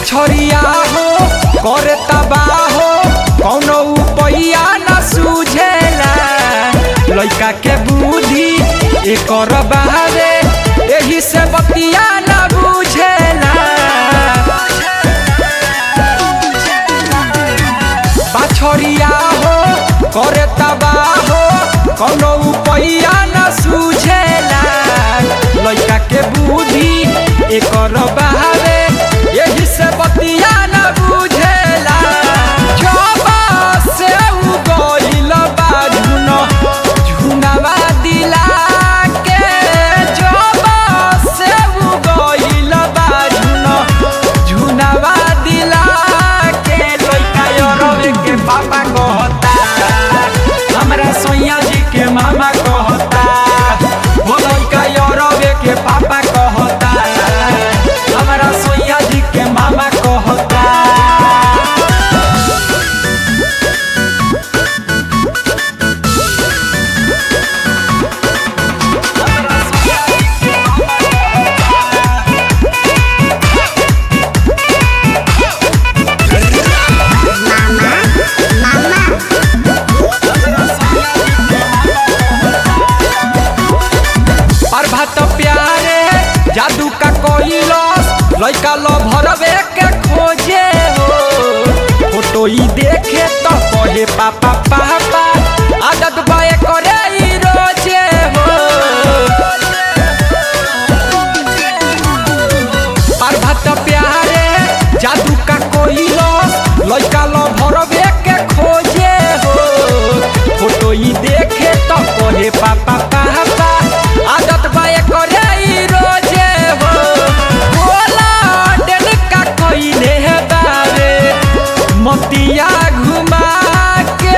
बाछरिया हो करे तबाह हो कौनो उपाया न सूझेला लइका के बुद्धि एकर बहावे एही से बतिया न बुझेला बाछरिया हो करे तबाह हो कौनो उपाया न सूझेला लइका के बुद्धि एकर बहावे यही से बतिया न बुझेला जबा से उ गइल बा झुनवा दिला के जबा से उ गइल बा झुनवा दिला के लइका योरवे के पापा कहता हमरा सोइया जी के मामा कहता वो लइका योरवे के पापा कहता हमरा सोइया जी के मामा कहता प्रभात प्यारे जादू का कोइलस लइका लो भरवे के खोजे हो फोटो ही देखे तो कहे पापा पापा आदत बाए करे ई रोजे हो प्रभात प्यारे जादू का कोइलस लइका लो भरवे के खोजे हो फोटो ही देखे तो कहे पापा पापा आदत बाए करे ई रोजे हो बोला डेल का कोइले बावे मतिया घुमा के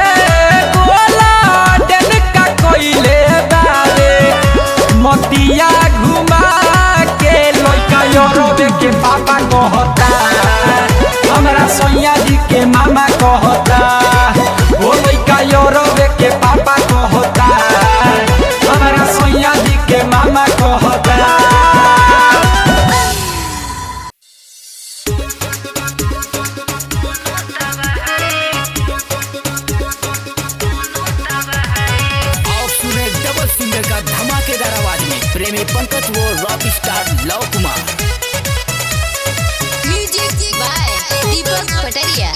बोला डेल का कोइले बावे मतिया घुमा के लइका योरवे के पापा कहता हमरा सोइया जी के मामा कहता ओ लइका योरवे के पापा कहता हमरा सोइया जी के मामा कहता डबल सिंगर का धमाकेदार आवाज में प्रेमी पंकज वो rock star Luv Kumar music by Deepak Pataria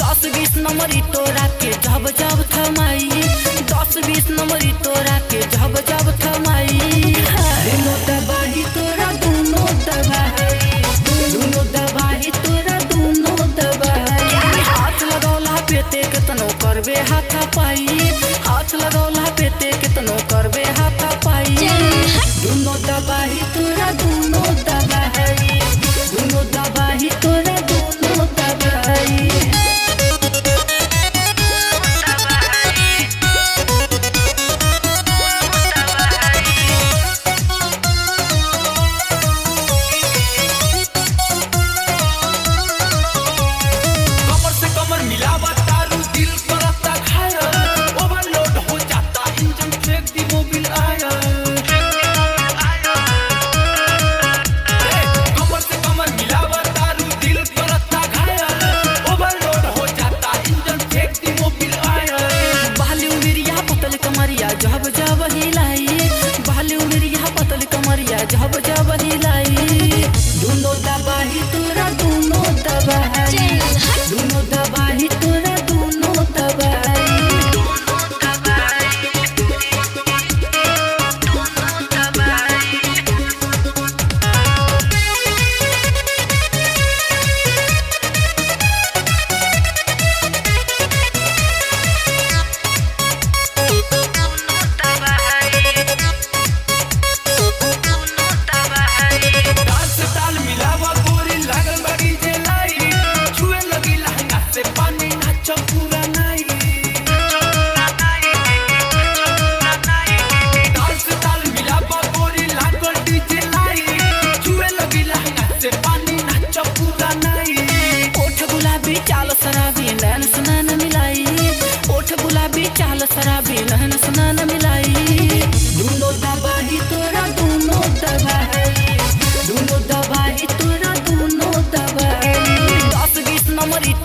10-20 number तोरा के जब जब थमाई 10-20 नंबर तोरा के जब जब थमाई दोनों दबाही तोरा दोनों दबाही तोरा दोनों दबाही हाथ लगौला पेटे केतनो करबे हाथ पाई हाथ लगौला पेटे केतनो करबे हाथ पाई दोनों दबाही तोरा दोनों दबाही तोरा दोनों दबाही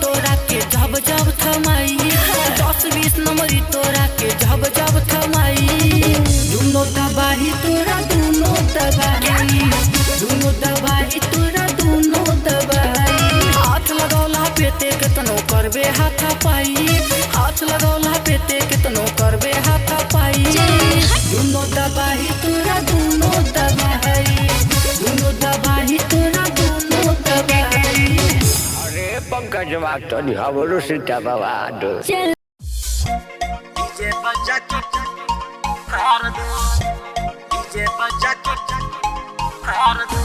तोरा के जब जब थमाई 10-20 नंबरी तोरा के जब जब थमाई दुनो दबाही तोरा दुनो दबाही दुनो दबाही तोरा दुनो दबाही हाथ लगौला पेटे केतनो करबे हाथा पाई हाथ लगौला पेटे केतनो करबे हाथा पाई दुनो दबाही तोरा दुनो दबाही दुनो दबाही तोरा दुनो दबाही। अरे पंकज बात तो नहीं हमरो से दबावा दो डीजे बजा के हार दो डीजे बजा के हार दो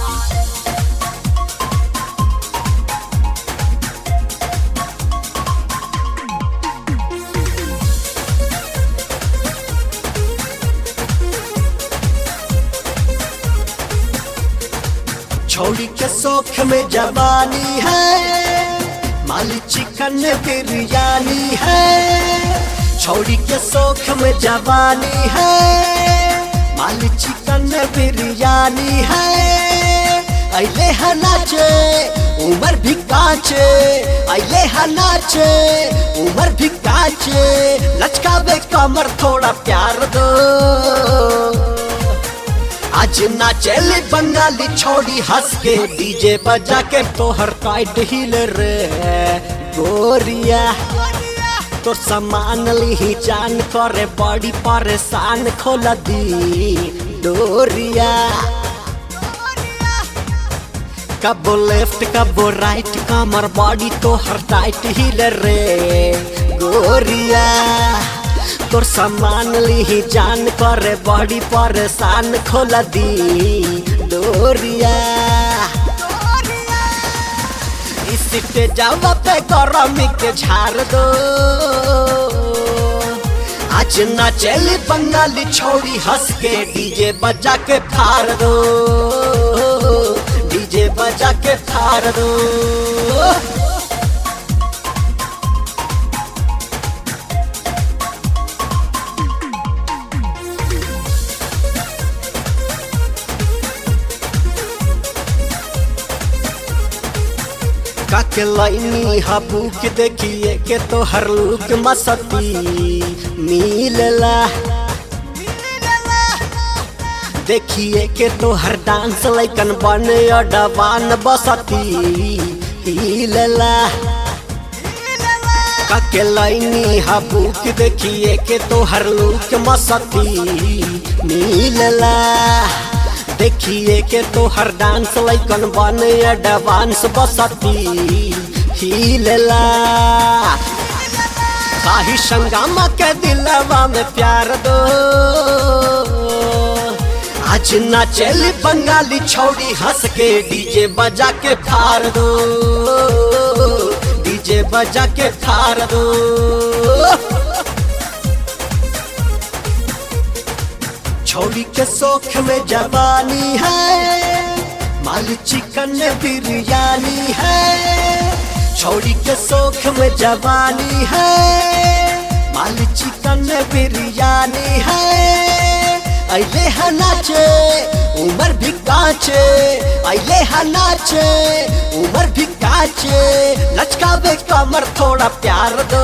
छोड़ी के शौक में जवानी है माली चिकन बिरयानी है छोड़ी के शौक में जवानी है माली चिकन बिरयानी है अले हनाचे उमर भी काचे अले हनाचे उमर भी काचे लचकावे कमर थोड़ा प्यार दो आज नाचेली बंगाली छोड़ी हंस के डीजे बजा के तोहर टाइट हिल रे गोरिया तो सामान ली जान करे बड़ी परेशान खोल दी डोरिया कबो लेफ्ट कबो राइट कमर बॉडी तोहर टाइट हिल रे गोरिया तोर सामान ली जान करे बड़ी परेशान खोल दी डोरिया इसके जावा पे गरमी के झाड़ दो आज नाचेली बंगाली छोड़ी हंस के डीजे बजा के फाड़ दो डीजे बजा के फाड़ दो काके लाइनी हबू के देखिए के तो हर लुक मस्ती मिलला देखिए के तो हर डांस लाइकन बने अडवान बसती हिलला काके लाइनी हबू के देखिए के तो हर लुक मस्ती मिलला देखिए के तो हर डांस लाइकन बने एडवांस बसती हिलला साही संगमा के दिलवा में प्यार दो आज नाचेली बंगाली छोड़ी हंस के डीजे बजा के फाड़ दो डीजे बजा के फाड़ दो छोड़ी के शौक में जवानी है माली चिकन बिरयानी है छोड़ी के शौक में जवानी है माली चिकन बिरयानी है अले हनाचे उमर भी काचे अले हनाचे उमर भी काचे लचकावे कमर थोड़ा प्यार दो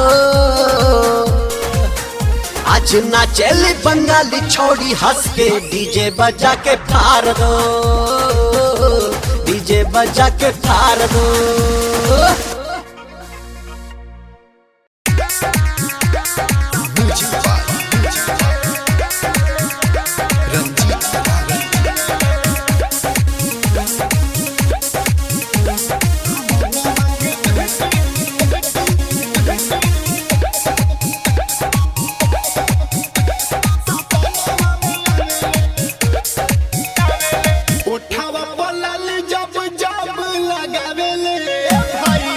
आज नाचेली बंगाली छोड़ी हंस के डीजे बजा के फाड़ दो डीजे बजा के फाड़ दो उठावा बोलल जब जब लगावेले भाई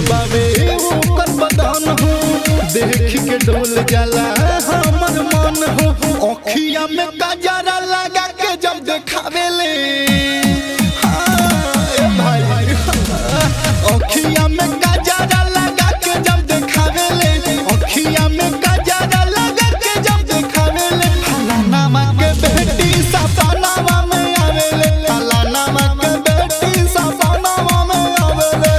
बाबे ओकर बदन हो देख के डोल जाला हमर मन हो अखिया में कजरा लगा के जब देखावेले भाई अखिया में कजरा लगा के जब देखावेले अखिया में कजरा लगा के जब देखावेले फलाना के बेटी सपनावा में आवेले फलाना के बेटी सपनावा में आवेले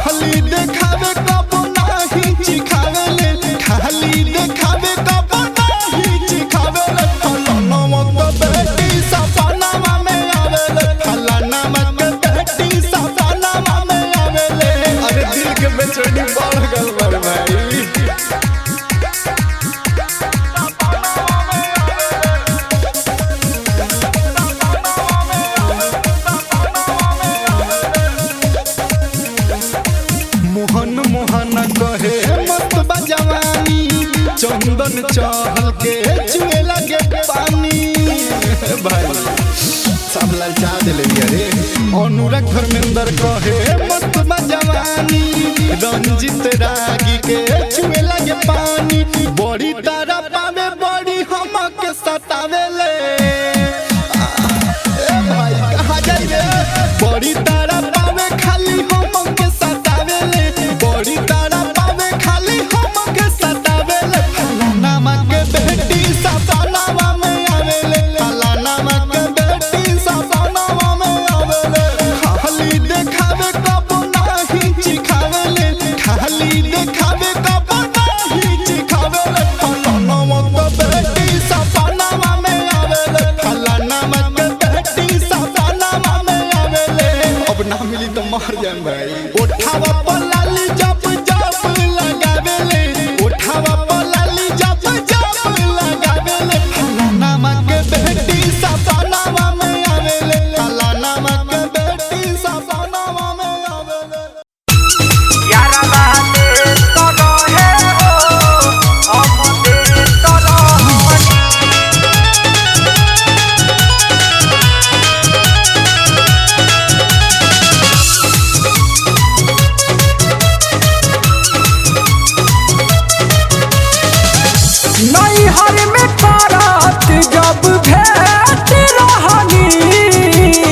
खाली देखावे कब नाही चिखावेले खाली देखावे कब नाही चिखावेले फलाना के बेटी सपनावा में आवेले फलाना के बेटी सपनावा में आवेले अरे दिल के बेचैनी बढ़ गल बड़ भाई मोहन मोहन कहे मस्त बजवानी चंदन चहल के चुए लगे पानी भाई सब ललचा दिले रे अनुराग धर्मेंद्र कहे मस्त बजवानी रंजित रागी के चुए लगे पानी बड़ी तारा पावे बड़ी हमके सतावेले भाई कहा जाइए बड़ी तारा पावे खाली हमके सतावेले बड़ी तारा पावे खाली हमके सतावेले फलाना के बेटी सपनावा में आवेले फलाना के बेटी सपनावा में आवेले खाली देखावे कब नाही चिखावेले खाली देखावे कब नाही चिखावेले फलाना के बेटी सपनावा में आवेले फलाना के बेटी सपनावा में आवेले अब ना मिली तो मर जाए भाई उठावा पलाली जब जब लगावेले उठावा पलाली जब जब लगावेले फलाना के बेटी सपनावा में आवेले फलाना के बेटी सपनावा में आवेले यारा बाते तो रहे हो हमदे तो रहनी नैहर में करत जब भेट रहनी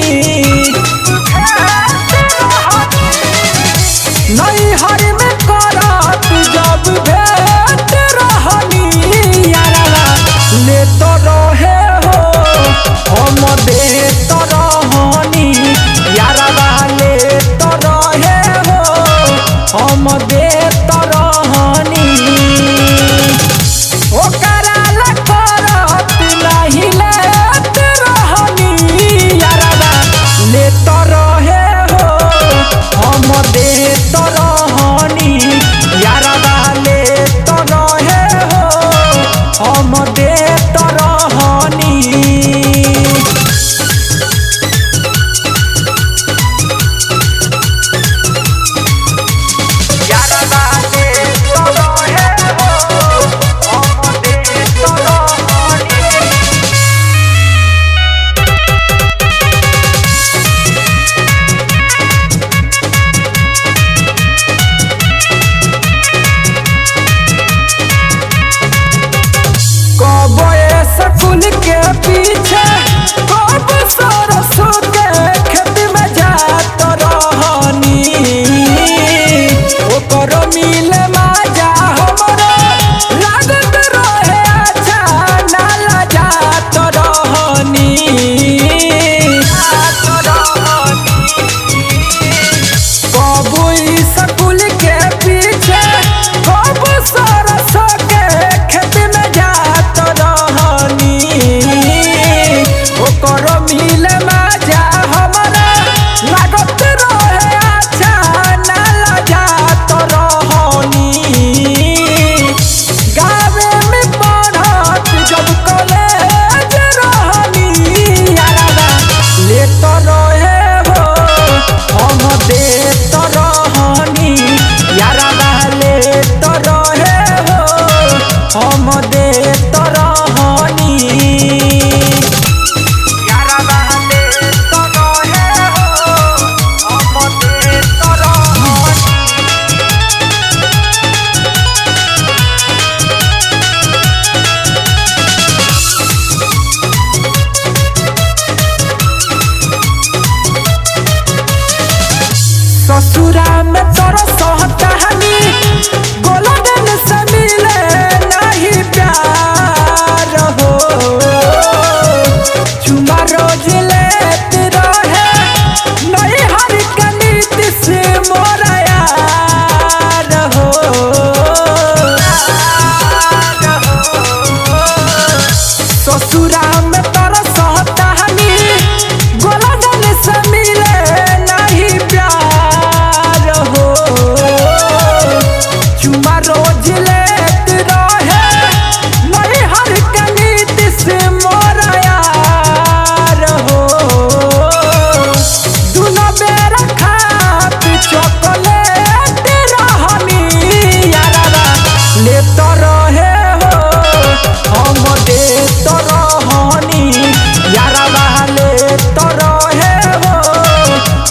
नैहर में करत जब भेट रहनी यारा ले तो रहे हो हम दे तो रहनी यारा ले तो रहे हो हम दे तो रहनी ओकरा ला करत नहीं लेत रहनी यारा लेत रहे हो हम देत रहनी यारा लेत रहे हो हम देत रहनी यारा बाते तो रहे हो ससुरा में तरसतानी गोलगन से मिले नहीं प्यार हो चुमा रोज लेत रहे नहीं हर कनीत से मोरा यार हो दुनो बेरा खात चॉकलेट रहनी यारा लेत रहे हो हम देत रहनी यारा लेत रहे हो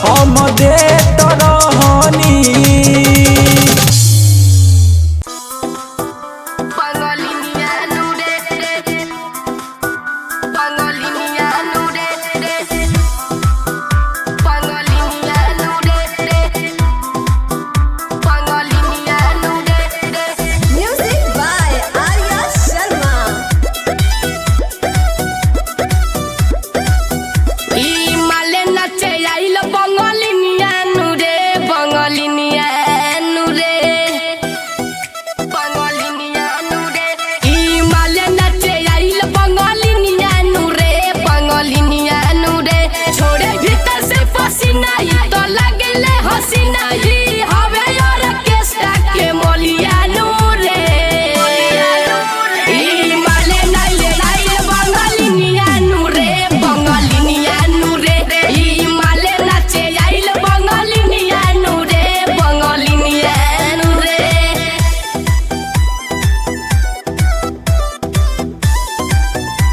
हम देत रहनी Music by Arya Sharma. माले नाचे आइल बंगालिनिया नुरे बंगालिनिया नुरे बंगालिनिया नुरे ई माले नाचे आइल बंगालिनिया नुरे बंगालिनिया नुरे छोड़े भीतर से पसीना ई तो लगले हसीना ई हवे और केस्टा के मोलिया नुरे ई माले नाइले नाइल बंगालिनिया नुरे बंगालिनिया नुरे ई माले नाचे आइल बंगालिनिया नुरे बंगालिनिया नुरे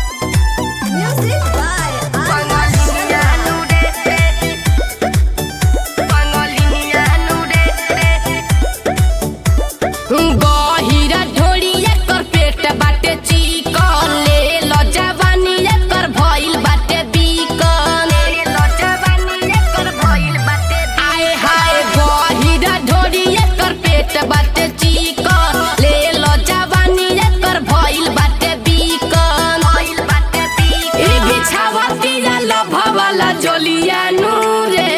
Music by बंगालिनिया नुरे बंगालिनिया नुरे गहिरा ढोड़िया कर पेट बाटे चिकन ले लो जवानी कर भइल बाटे बीकन ले लो जवानी कर भइल बाटे आए हाय गहिरा ढोड़िया कर पेट बाटे चिकन ले लो जवानी कर भइल बाटे बीकन भइल बाटे बीकन ई बिछावती ला भवाला जोलिया नूरे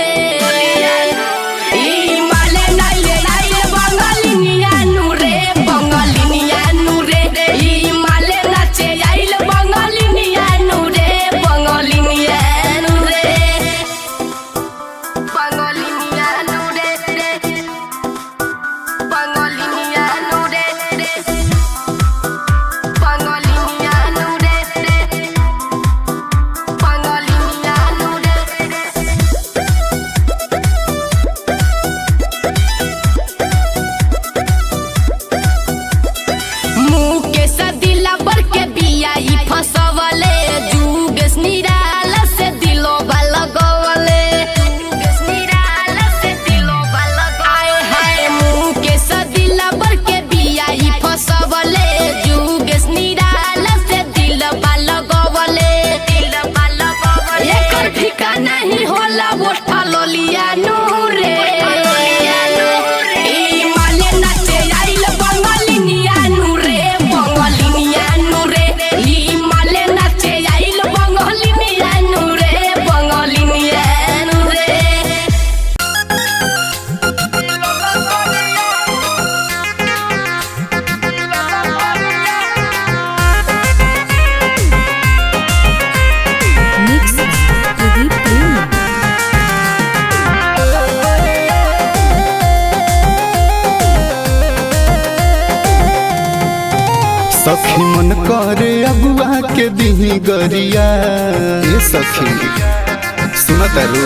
ई माले नाइले नाइले बंगालिनिया नुरे बंगालिनिया नुरे ई माले नाचे आइल बंगालिनिया नुरे बंगालिनिया नुरे बंगालिनिया नुरे बंगालिनिया नुरे बंगालिनिया नुरे बंगालिनिया नुरे मुँह के सदिला बर के बिया ई फसवले जुगेस निराला से दिलो लगवले जुगेस निराला से दिलो आए हाय मुँह के सदिला बर के बिया ई फसवले जुगेस निराला से दिलो लगवले एकर ठिका नहीं होला बोठा लोलिया नूरे ई माले नाचे आइल बंगालिनिया नुरे बंगालिनिया नुरे ई माले नाचे आइल बंगालिनिया नुरे बंगालिनिया नुरे सखी मन करे अगुआ के दिही गरिया ए सखी सुनत रो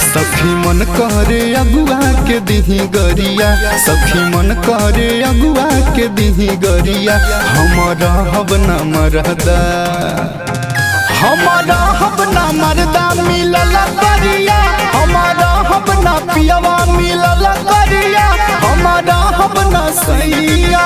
सखी मन करे अगुआ के दिही गरिया सखी मन करे अगुआ के दिही गरिया हमारा हब न मरदा हमारा हब न मरदा मिलल गरिया हमारा हब न पियवा मिलल गरिया हमारा हब न सैया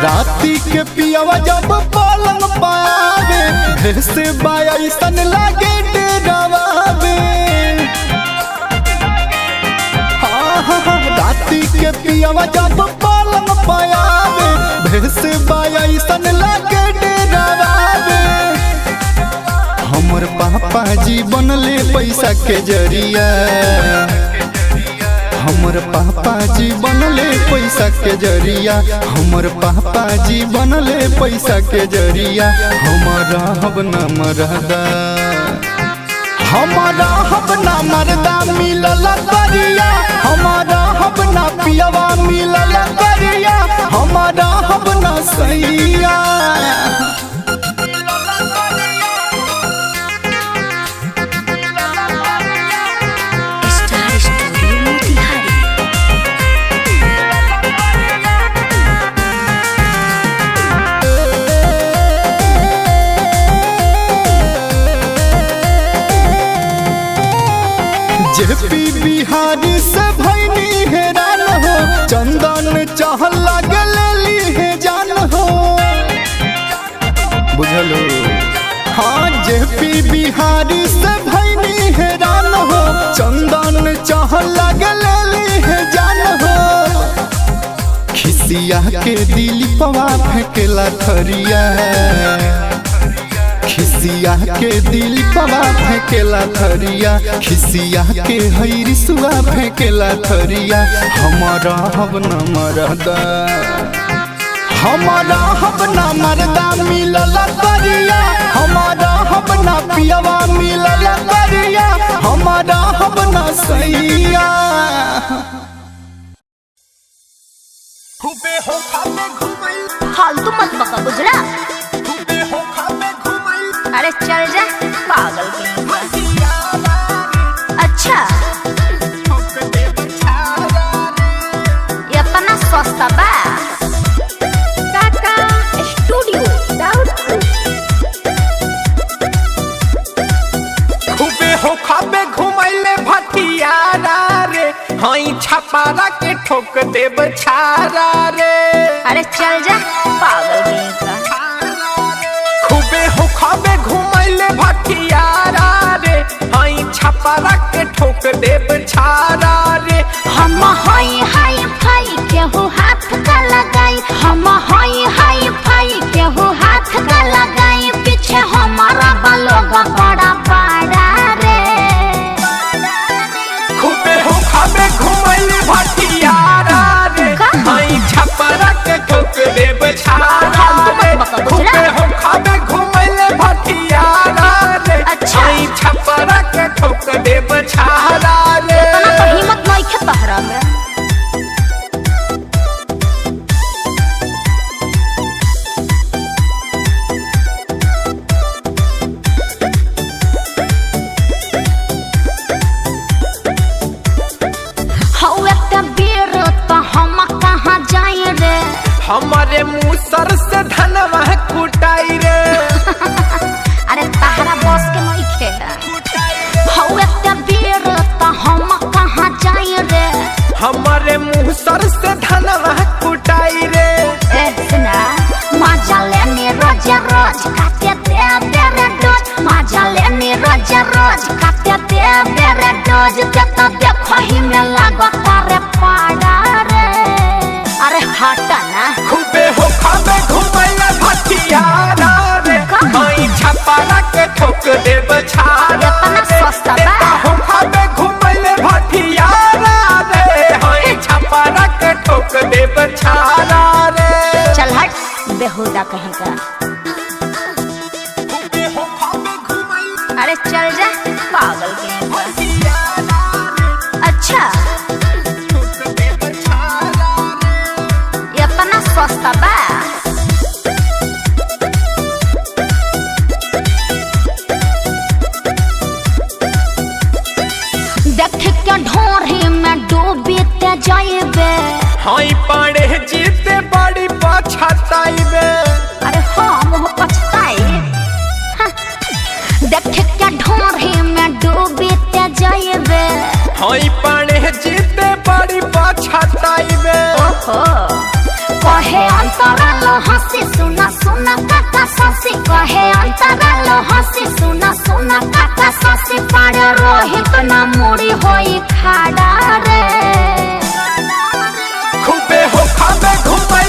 राती के पियवा जब पलंग पावे घर से बाया सन लागे डरावे हाँ राती के पियवा जब पलंग पयावे भेस बायसन लागे डेरावे हमर पापा जी बनले पैसा के जरिया हमर पापा जी बनले पैसा के जरिया हमर पापा जी बनले पैसा के जरिया हमारा हब न मरदा हमारा हब न मरदा मिलल करिया हमारा हब न पियवा मिलल करिया हमारा हब न सैया star studio Motihari. JP Bihari से भैनी हैरान हो चंदन चहल लगली है जान हो बुझलो हाँ जेपी बिहारी से भैनी हैरान हो चंदन चहल लगली है जान हो खिसिया के दिल पवा फेंकेला थरिया खिसिया के दिल पवा फेंकेला थरिया खिसिया के हैरिसुआ फेंकेला थरिया हमारा हब न मरदा हमारा हब न मरदा मिलल करिया हमारा हब न पियवा मिलल करिया हमारा हब न सैया खूबे हो खाबे घुमाई फालतू मत बका बुझला। खूबे हो खाबे घुमाई अरे चल जा पागल कहीं का। अच्छा ये अपना सस्ता बा काका स्टूडियो डाउटफुल। खूबे हो खाबे घुमैले भटियारा रे हई छपारा के ठोक देब छारा रे अरे चल जा पागल कहीं का। खूबे हो खाबे घुमैले भटियारा रे हई छपारा के ठोक देब छारा रे हम हाई हाई फाई केहू हाथ का लगाई हम हाई हाई फाई केहू हाथ का लगाई पीछे हमारा बलोगा बड़ा बड़ा रे। खूबे हो खाबे घुमैले भटियारा रे हई छपारा के ठोक देब छारा रे खूबे हो खाबे घुमैले भटियारा रे हई छपारा के ठोक देब छारा रे इतना तो हिम्मत नहीं खे तहरा में। हौवे ते बेर तो हम कहाँ जाए रे। हमारे मुसर से धनवा कुटाई रे अरे तहरा बस के नहीं खेला हौवे ते बेर तो हम कहाँ जाए रे। हमारे मुसर से धनवा कुटाई रे ए सुना मजा लेने रोज रोज खाते दे बेरे डोज मजा लेने रोज रोज खाते दे बेरे डोज देता देखो ही में लागो तारे पाड़ा रे। अरे हटा ना खूबे हो खाबे घुमैले भटियारा रे हई छपारा के ठोक देब छारा इतना सस्ता बा। देखा हो खाबे घुमैले भटियारा रे हई छपारा के ठोक देब छारा रे चल हट बेहुदा कहेगा। खूबे हो खाबे घुमैले अरे चल जा पागल कहेगा। अच्छा ठोक देब छारा ये अपना सस्ता बा। देख के ढोरी में डूबी ते जाइबे। हई पड़े जीते बड़ी पछताइबे अरे हम हो पछताई हाँ। देख के ढोरी में डूबी ते जाइबे। हई पड़े जीते बड़ी पछताइबे ओहो कहे अंतराल हंसी सुना सुना काका ससी कहे अंतराल हंसी सुना सुना काका ससी पाड़े रोहित ना मुड़ी होई खाड़ा रे। खूबे हो खाबे घुमैले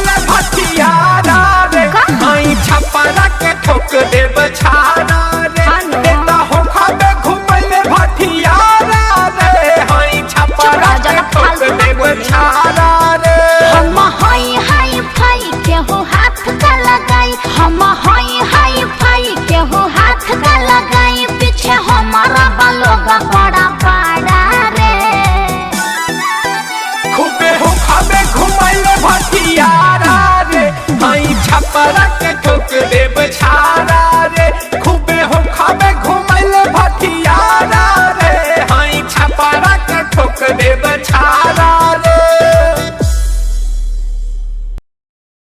छपरा के ठोक देब